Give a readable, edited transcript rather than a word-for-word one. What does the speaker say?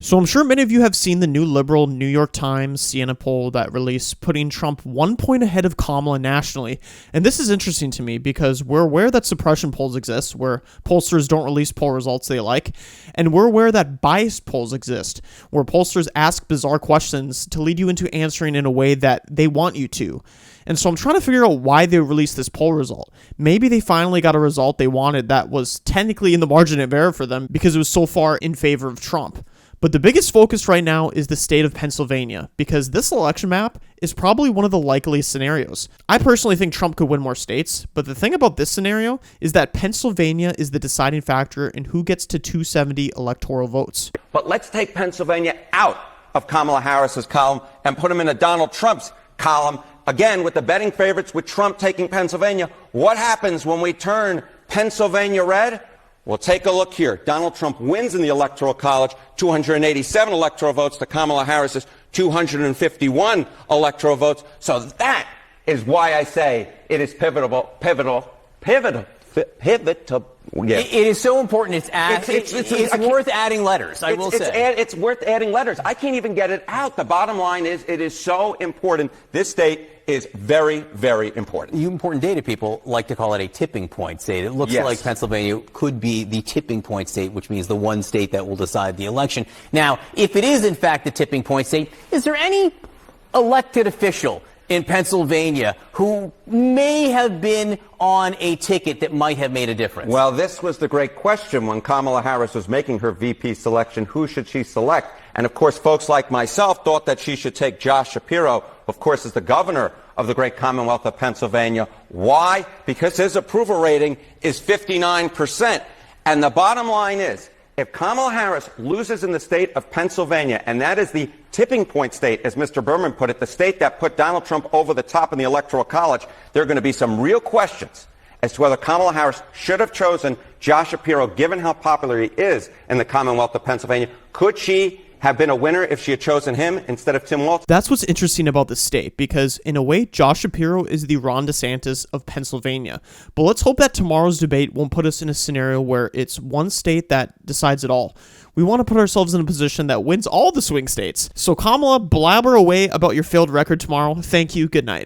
So I'm sure many of you have seen the new liberal New York Times Sienna poll that released, putting Trump 1 point ahead of Kamala nationally. And this is interesting to me because we're aware that suppression polls exist, where pollsters don't release poll results they like, and we're aware that biased polls exist, where pollsters ask bizarre questions to lead you into answering in a way that they want you to. And so I'm trying to figure out why they released this poll result. Maybe they finally got a result they wanted that was technically in the margin of error for them because it was so far in favor of Trump. But the biggest focus right now is the state of Pennsylvania, because this election map is probably one of the likeliest scenarios. I personally think Trump could win more states, but the thing about this scenario is that Pennsylvania is the deciding factor in who gets to 270 electoral votes. But let's take Pennsylvania out of Kamala Harris's column and put him in a Donald Trump's column. Again, with the betting favorites, with Trump taking Pennsylvania, what happens when we turn Pennsylvania red? Well, take a look here. Donald Trump wins in the Electoral College, 287 electoral votes to Kamala Harris's 251 electoral votes. So that is why I say it is pivotal. Yeah. It is so important. It's worth adding letters. I will say it's worth adding letters. I can't even get it out. The bottom line is, it is so important. This state is very, very important. You important data people like to call it a tipping point state. It looks like Pennsylvania could be the tipping point state, which means the one state that will decide the election. Now, if it is in fact the tipping point state, is there any elected official in Pennsylvania who may have been on a ticket that might have made a difference? Well, this was the great question when Kamala Harris was making her VP selection. Who should she select? And, of course, folks like myself thought that she should take Josh Shapiro, of course, as the governor of the great Commonwealth of Pennsylvania. Why? Because his approval rating is 59%. And the bottom line is, if Kamala Harris loses in the state of Pennsylvania, and that is the tipping point state, as Mr. Berman put it, the state that put Donald Trump over the top in the Electoral College, there are going to be some real questions as to whether Kamala Harris should have chosen Josh Shapiro, given how popular he is in the Commonwealth of Pennsylvania. Could she have been a winner if she had chosen him instead of Tim Walz? That's what's interesting about the state, because in a way, Josh Shapiro is the Ron DeSantis of Pennsylvania. But let's hope that tomorrow's debate won't put us in a scenario where it's one state that decides it all. We want to put ourselves in a position that wins all the swing states. So Kamala, blabber away about your failed record tomorrow. Thank you. Good night.